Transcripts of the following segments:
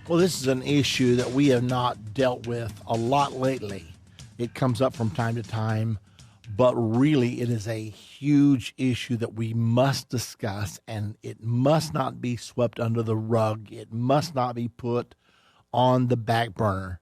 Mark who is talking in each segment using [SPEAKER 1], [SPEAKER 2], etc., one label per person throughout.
[SPEAKER 1] Well, this is an issue that we have not dealt with a lot lately. It comes up from time to time, but really it is a huge issue that we must discuss, and it must not be swept under the rug. It must not be put on the back burner.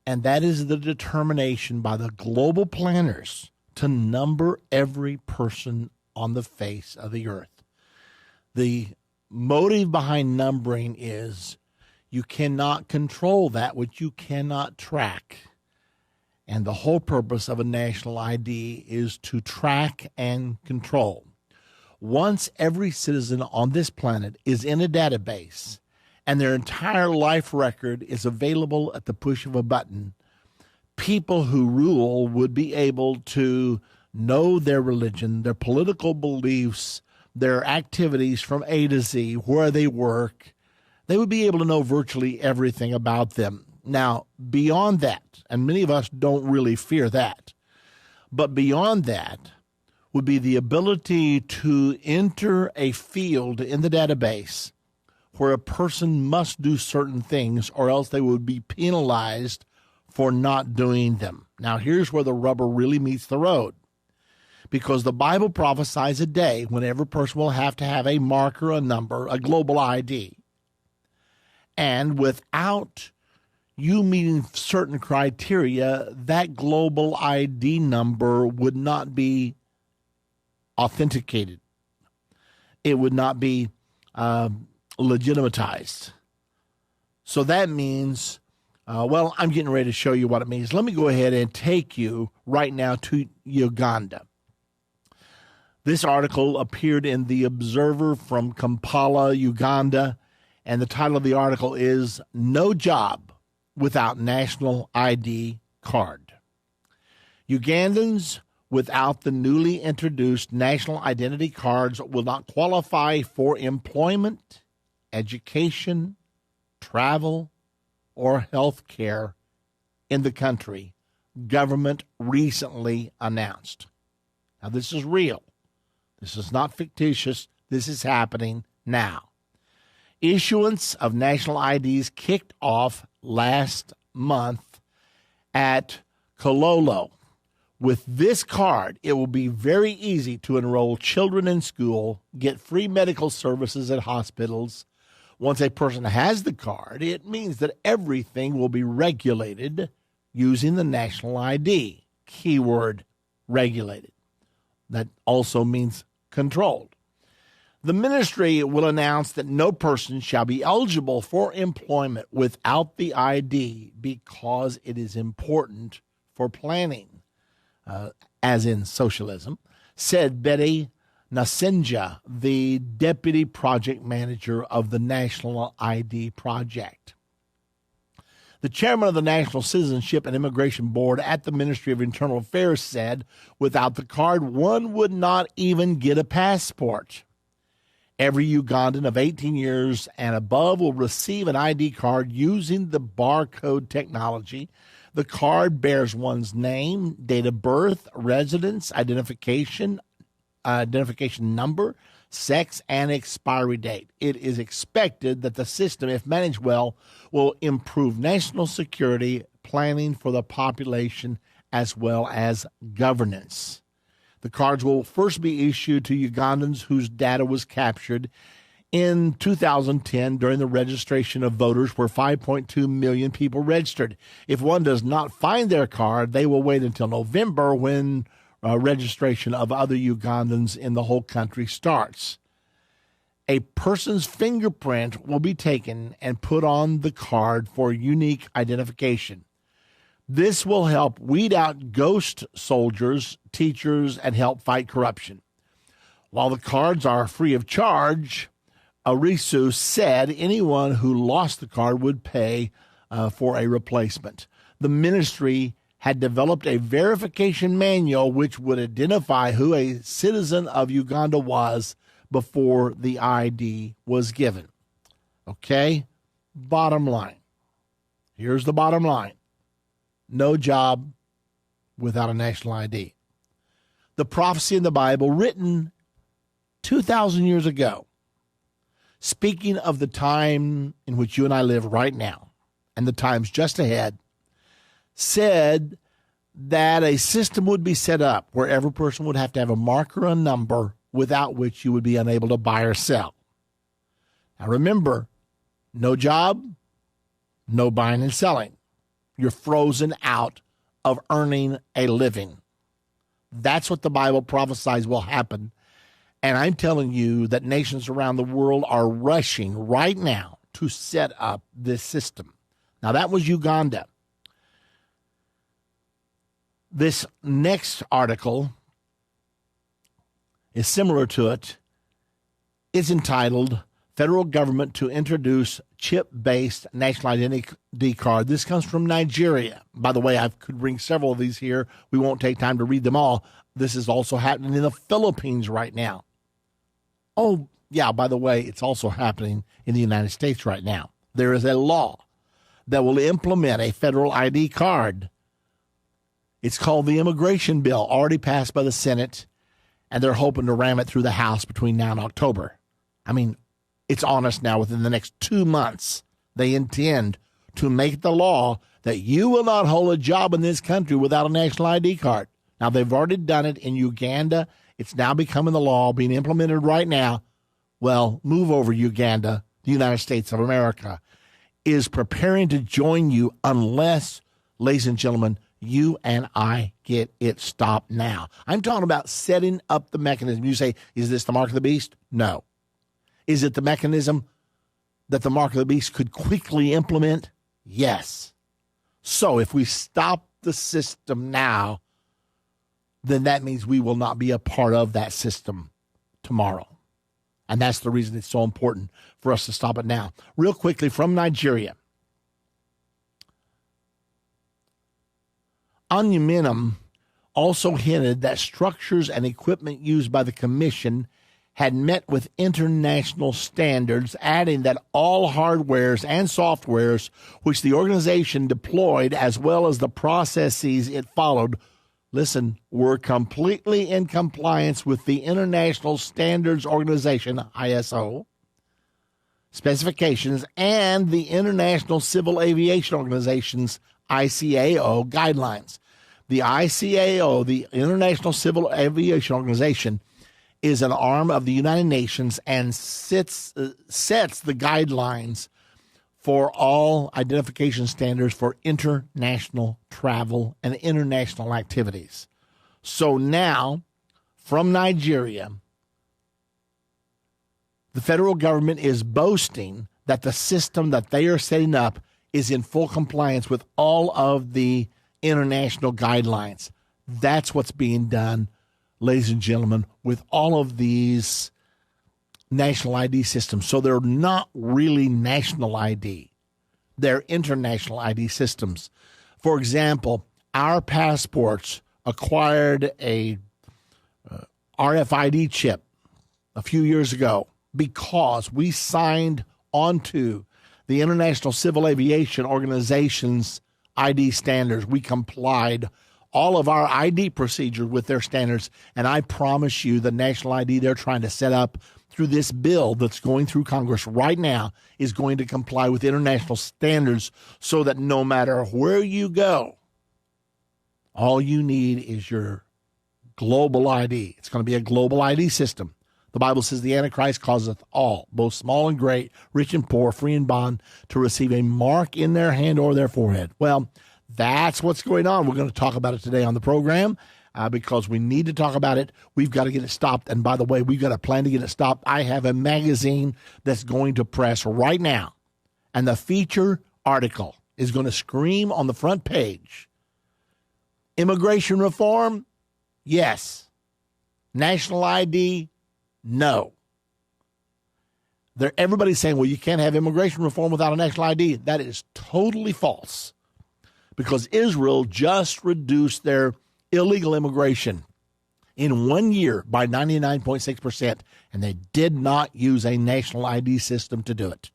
[SPEAKER 1] And that is the determination by the global planners to number every person on the face of the earth. The motive behind numbering is you cannot control that which you cannot track. And the whole purpose of a national ID is to track and control. Once every citizen on this planet is in a database and their entire life record is available at the push of a button, people who rule would be able to know their religion, their political beliefs, their activities from A to Z, where they work. They would be able to know virtually everything about them. Now, beyond that, and many of us don't really fear that, but beyond that would be the ability to enter a field in the database where a person must do certain things or else they would be penalized for not doing them. Now, here's where the rubber really meets the road, because the Bible prophesies a day when every person will have to have a marker, a number, a global ID. And without you meeting certain criteria, that global ID number would not be authenticated. It would not be legitimatized. So that means, I'm getting ready to show you what it means. Let me go ahead and take you right now to Uganda. This article appeared in The Observer from Kampala, Uganda, and the title of the article is No Job Without National ID Card. Ugandans without the newly introduced national identity cards will not qualify for employment, education, travel, or health care in the country, government recently announced. Now, this is real. This is not fictitious. This is happening now. Issuance of national IDs kicked off last month at Kololo. With this card, it will be very easy to enroll children in school, get free medical services at hospitals. Once a person has the card, it means that everything will be regulated using the national ID. Keyword, regulated. That also means controlled. The ministry will announce that no person shall be eligible for employment without the ID because it is important for planning, as in socialism, said Betty Nasenja, the deputy project manager of the National ID Project. The chairman of the National Citizenship and Immigration Board at the Ministry of Internal Affairs said, without the card, one would not even get a passport. Every Ugandan of 18 years and above will receive an ID card using the barcode technology. The card bears one's name, date of birth, residence, identification number, sex, and expiry date. It is expected that the system, if managed well, will improve national security, planning for the population, as well as governance. The cards will first be issued to Ugandans whose data was captured in 2010 during the registration of voters, where 5.2 million people registered. If one does not find their card, they will wait until November when registration of other Ugandans in the whole country starts. A person's fingerprint will be taken and put on the card for unique identification. This will help weed out ghost soldiers, teachers, and help fight corruption. While the cards are free of charge, Arisu said anyone who lost the card would pay for a replacement. The ministry had developed a verification manual which would identify who a citizen of Uganda was before the ID was given. Okay? Bottom line. Here's the bottom line. No job without a national ID. The prophecy in the Bible, written 2,000 years ago, speaking of the time in which you and I live right now and the times just ahead, said that a system would be set up where every person would have to have a mark or a number without which you would be unable to buy or sell. Now remember, no job, no buying and selling. You're frozen out of earning a living. That's what the Bible prophesies will happen. And I'm telling you that nations around the world are rushing right now to set up this system. Now, that was Uganda. This next article is similar to it. It's entitled, Federal Government to Introduce Chip-Based National Identity Card. This comes from Nigeria. By the way, I could bring several of these here. We won't take time to read them all. This is also happening in the Philippines right now. Oh, yeah, by the way, it's also happening in the United States right now. There is a law that will implement a federal ID card. It's called the Immigration Bill, already passed by the Senate, and they're hoping to ram it through the House between now and October. I mean, it's on us now. Within the next 2 months, they intend to make the law that you will not hold a job in this country without a national ID card. Now, they've already done it in Uganda. It's now becoming the law, being implemented right now. Well, move over, Uganda. The United States of America is preparing to join you unless, ladies and gentlemen, you and I get it stopped now. I'm talking about setting up the mechanism. You say, is this the mark of the beast? No. Is it the mechanism that the mark of the beast could quickly implement? Yes. So if we stop the system now, then that means we will not be a part of that system tomorrow. And that's the reason it's so important for us to stop it now. Real quickly, from Nigeria. Onyeminem also hinted that structures and equipment used by the commission had met with international standards, adding that all hardwares and softwares which the organization deployed, as well as the processes it followed, listen, were completely in compliance with the International Standards Organization, ISO, specifications and the International Civil Aviation Organization's, ICAO, guidelines. The ICAO, the International Civil Aviation Organization, is an arm of the United Nations and sets the guidelines for all identification standards for international travel and international activities. So now, from Nigeria, the federal government is boasting that the system that they are setting up is in full compliance with all of the international guidelines. That's what's being done, ladies and gentlemen, with all of these national ID systems. So they're not really national ID. They're international ID systems. For example, our passports acquired a RFID chip a few years ago because we signed onto the International Civil Aviation Organization's ID standards. We complied all of our ID procedures with their standards, and I promise you the national ID they're trying to set up through this bill that's going through Congress right now is going to comply with international standards so that no matter where you go, all you need is your global ID. It's going to be a global ID system. The Bible says the Antichrist causeth all, both small and great, rich and poor, free and bond, to receive a mark in their hand or their forehead. Well, that's what's going on. We're going to talk about it today on the program because we need to talk about it. We've got to get it stopped. And by the way, we've got a plan to get it stopped. I have a magazine that's going to press right now. And the feature article is going to scream on the front page. Immigration reform? Yes. National ID? No. Everybody's saying, well, you can't have immigration reform without a national ID. That is totally false because Israel just reduced their illegal immigration in 1 year by 99.6%, and they did not use a national ID system to do it.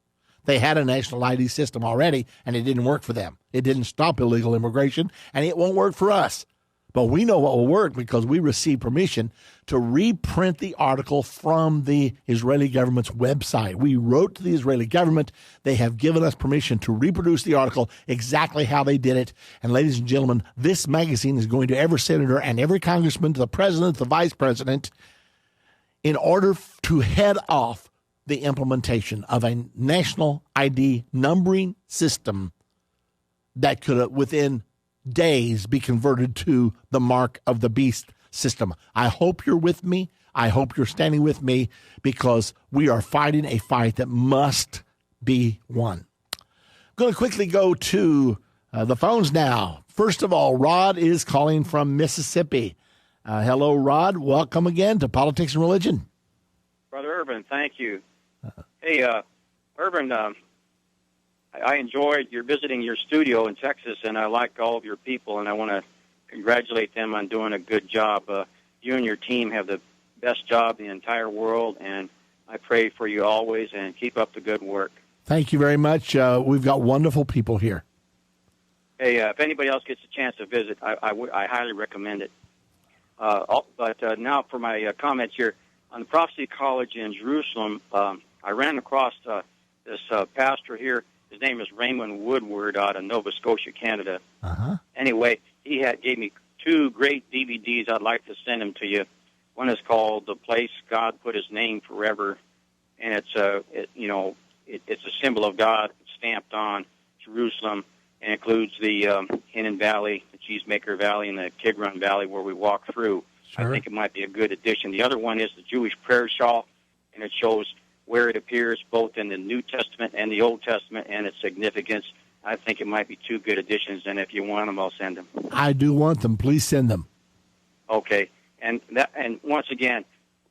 [SPEAKER 1] They had a national ID system already, and it didn't work for them. It didn't stop illegal immigration, and it won't work for us But we know what will work because we received permission to reprint the article from the Israeli government's website. We wrote to the Israeli government. They have given us permission to reproduce the article exactly how they did it. And ladies and gentlemen, this magazine is going to every senator and every congressman, to the president, the vice president, in order to head off the implementation of a national ID numbering system that could, within days, be converted to the mark of the beast system. I hope you're with me. I hope you're standing with me, because we are fighting a fight that must be won. I'm going to quickly go to the phones now. First of all, Rod is calling from Mississippi. Hello, Rod. Welcome again to Politics and Religion.
[SPEAKER 2] Brother Irvin, thank you. Hey, Irvin, I enjoyed your visiting your studio in Texas, and I like all of your people, and I want to congratulate them on doing a good job. You and your team have the best job in the entire world, and I pray for you always, and keep up the good work.
[SPEAKER 1] Thank you very much. We've got wonderful people here.
[SPEAKER 2] Hey, if anybody else gets a chance to visit, I highly recommend it. But now for my comments here. On the Prophecy College in Jerusalem, I ran across this pastor here. His name is Raymond Woodward out of Nova Scotia, Canada.
[SPEAKER 1] Uh-huh.
[SPEAKER 2] Anyway, he gave me 2 great DVDs. I'd like to send them to you. One is called "The Place God Put His Name Forever," and it's a symbol of God stamped on Jerusalem, and includes the Hinnon Valley, the Cheesemaker Valley, and the Kidron Valley where we walk through. Sure. I think it might be a good addition. The other one is the Jewish prayer shawl, and it shows where it appears both in the New Testament and the Old Testament and its significance. I think it might be 2 good additions, and if you want them, I'll send them.
[SPEAKER 1] I do want them. Please send them.
[SPEAKER 2] Okay. And once again,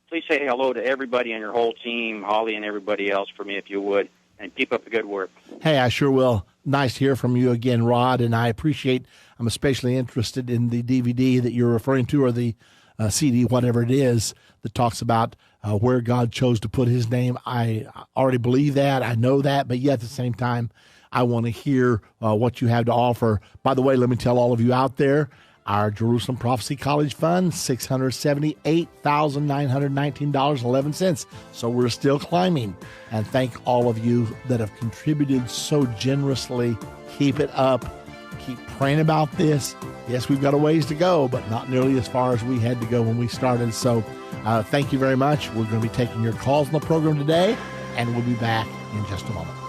[SPEAKER 2] please say hello to everybody on your whole team, Holly and everybody else for me, if you would, and keep up the good work.
[SPEAKER 1] Hey, I sure will. Nice to hear from you again, Rod, and I'm especially interested in the DVD that you're referring to, or the CD, whatever it is, that talks about where God chose to put his name. I already believe that. I know that. But yet at the same time, I want to hear what you have to offer. By the way, let me tell all of you out there, our Jerusalem Prophecy College Fund, $678,919.11. So we're still climbing. And thank all of you that have contributed so generously. Keep it up. Keep praying about this. Yes, we've got a ways to go, but not nearly as far as we had to go when we started. So thank you very much. We're going to be taking your calls on the program today, and we'll be back in just a moment.